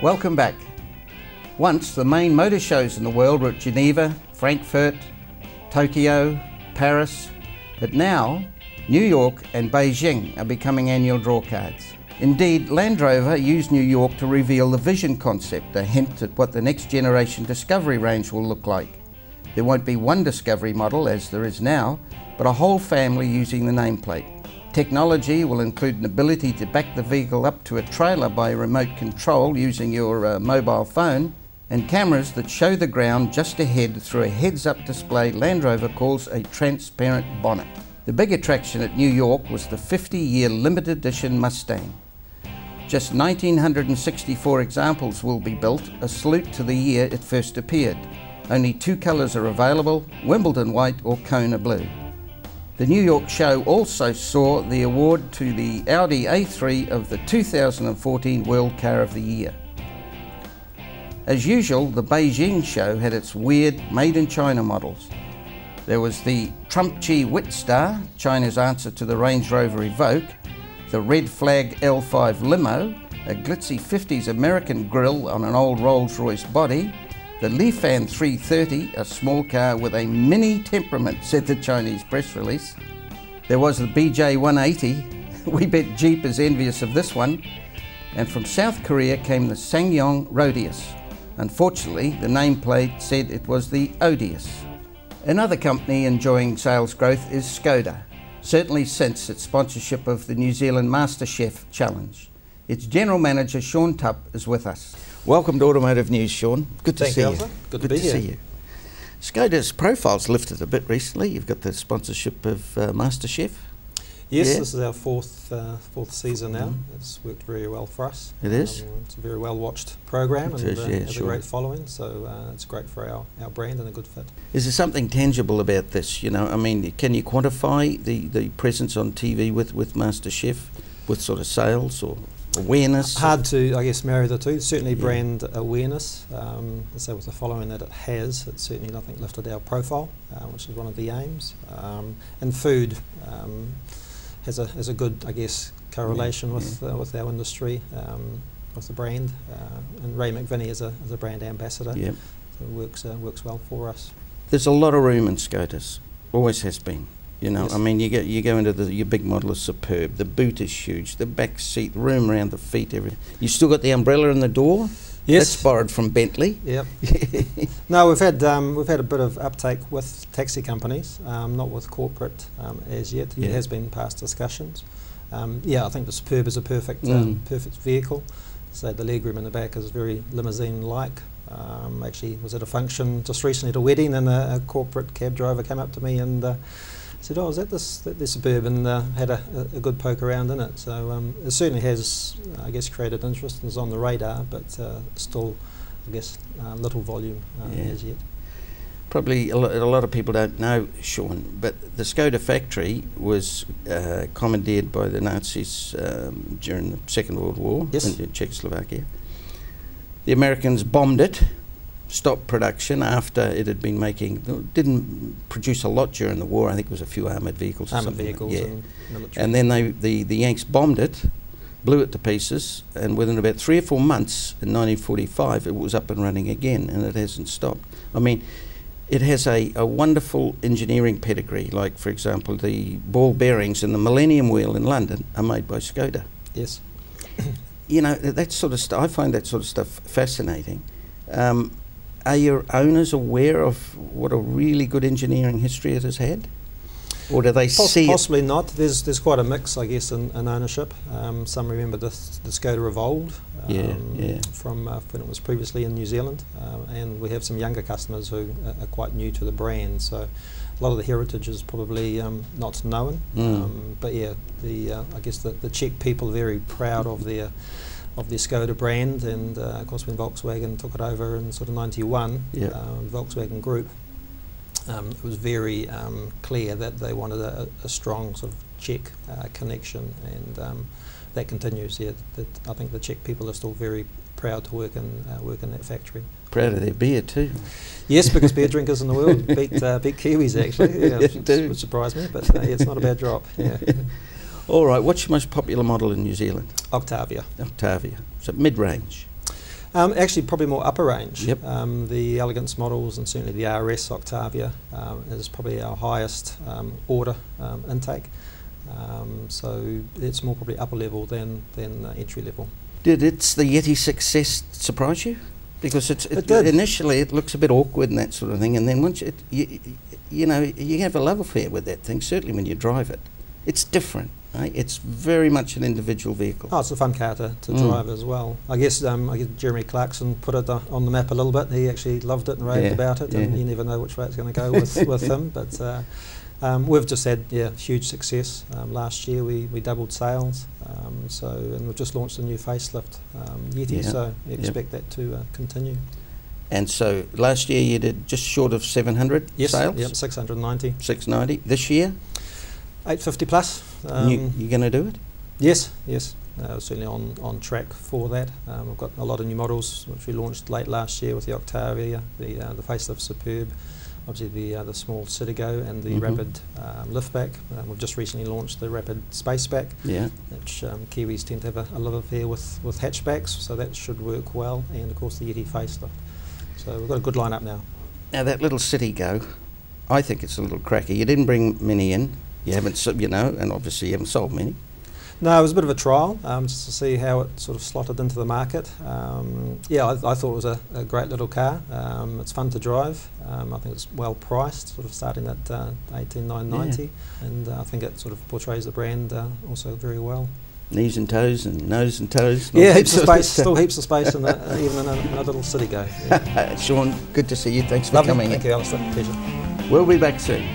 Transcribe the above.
Welcome back. Once the main motor shows in the world were at Geneva, Frankfurt, Tokyo, Paris, but now New York and Beijing are becoming annual drawcards. Indeed, Land Rover used New York to reveal the Vision concept, a hint at what the next generation Discovery range will look like. There won't be one Discovery model as there is now, but a whole family using the nameplate. Technology will include an ability to back the vehicle up to a trailer by remote control using your mobile phone, and cameras that show the ground just ahead through a heads-up display Land Rover calls a transparent bonnet. The big attraction at New York was the 50-year limited edition Mustang. Just 1,964 examples will be built, a salute to the year it first appeared. Only 2 colours are available, Wimbledon white or Kona blue. The New York show also saw the award to the Audi A3 of the 2014 World Car of the Year. As usual, the Beijing show had its weird made-in-China models. There was the Trumpchi Witstar, China's answer to the Range Rover Evoque, the Red Flag L5 Limo, a glitzy 50s American grille on an old Rolls-Royce body, the Lifan 330, a small car with a mini temperament, said the Chinese press release. There was the BJ 180, we bet Jeep is envious of this one. And from South Korea came the SsangYong Rodius. Unfortunately, the nameplate said it was the Odious. Another company enjoying sales growth is Skoda, certainly since its sponsorship of the New Zealand MasterChef Challenge. Its General Manager, Sean TUPP, is with us. Welcome to Automotive News, Sean. Good to see you. Good to see you. Skoda's profile's lifted a bit recently. You've got the sponsorship of MasterChef. Yes, yeah. This is our fourth season now. It's worked very well for us. It is. It's a very well watched program and has a great following. So it's great for our brand and a good fit. Is there something tangible about this? You know, I mean, can you quantify the presence on TV with MasterChef, with sort of sales or awareness? Hard to, I guess, marry the two. Certainly brand awareness. So with the following that it has, it's certainly, I think, lifted our profile, which is one of the aims. And food has a good, I guess, correlation with our industry, with the brand. And Ray McVinney is a brand ambassador. Yep. So it works well for us. There's a lot of room in Skodas. Always has been. You know, yes. I mean, you go into your big model is superb. The boot is huge. The back seat, room around the feet, everything. You still got the umbrella in the door. Yes, that's borrowed from Bentley. Yep. No, we've had a bit of uptake with taxi companies, not with corporate as yet. There has been past discussions. I think the Superb is a perfect vehicle. So the legroom in the back is very limousine-like. Actually, was at a function just recently at a wedding, and a corporate cab driver came up to me and said, "Oh, is that the Superb?" And had a good poke around in it. So it certainly has, I guess, created interest and is on the radar, but still, I guess, little volume as yet. Probably a lot of people don't know, Sean, but the Skoda factory was commandeered by the Nazis during the Second World War in Czechoslovakia. The Americans bombed it, stopped production after it had been didn't produce a lot during the war. I think it was a few armoured vehicles or something. And military. And then the Yanks bombed it, blew it to pieces, and within about 3 or 4 months in 1945 it was up and running again, and it hasn't stopped. I mean, it has a wonderful engineering pedigree, like for example the ball bearings in the Millennium Wheel in London are made by Skoda. Yes. You know, that sort of stuff, I find that sort of stuff fascinating. Are your owners aware of what a really good engineering history it has had? Or do they see possibly not. There's quite a mix, I guess, in ownership. Some remember the Skoda Revolt from when it was previously in New Zealand, and we have some younger customers who are quite new to the brand. So a lot of the heritage is probably not known. But yeah, I guess the Czech people are very proud of the Skoda brand, and of course when Volkswagen took it over in sort of '91, Volkswagen Group. It was very clear that they wanted a strong sort of Czech connection, and that continues. Yeah, I think the Czech people are still very proud to work in that factory. Proud of their beer too. Yes, because beer drinkers in the world beat Kiwis actually. Yeah, which would surprise me, but it's not a bad drop. Yeah. All right, what's your most popular model in New Zealand? Octavia. Octavia. So mid-range. Actually, probably more upper range. Yep. The Elegance models and certainly the RS Octavia is probably our highest order intake. So it's more probably upper level than entry level. Did the Yeti success surprise you? Because it did. Initially it looks a bit awkward and that sort of thing, and then once you know, you have a love affair with that thing. Certainly when you drive it, it's different. Right? It's very much an individual vehicle. Oh, it's a fun car to drive as well. I guess Jeremy Clarkson put it on the map a little bit. He actually loved it and raved about it, and you never know which way it's going to go with him. But we've just had huge success. Last year we doubled sales, and we've just launched a new facelift Yeti, so we expect that to continue. And so last year you did just short of 700 sales? Yep, 690. 690. This year? 850 plus. You going to do it? Yes. Certainly on track for that. We've got a lot of new models which we launched late last year with the Octavia, the facelift Superb, obviously the small Citigo and the Rapid liftback. We've just recently launched the Rapid Spaceback, which Kiwis tend to have a love affair with hatchbacks, so that should work well, and of course the Yeti facelift. So we've got a good lineup now. Now that little Citigo, I think it's a little cracker. You didn't bring many in. You haven't, and obviously you haven't sold many. No, it was a bit of a trial, just to see how it sort of slotted into the market. I thought it was a great little car. It's fun to drive. I think it's well priced, sort of starting at $18,990, and I think it sort of portrays the brand also very well. Knees and toes and nose and toes. Yeah, heaps of space, still heaps of space, in even in a little Citigo. Yeah. Sean, good to see you. Thanks for coming in. Thank you, Alistair. Pleasure. We'll be back soon.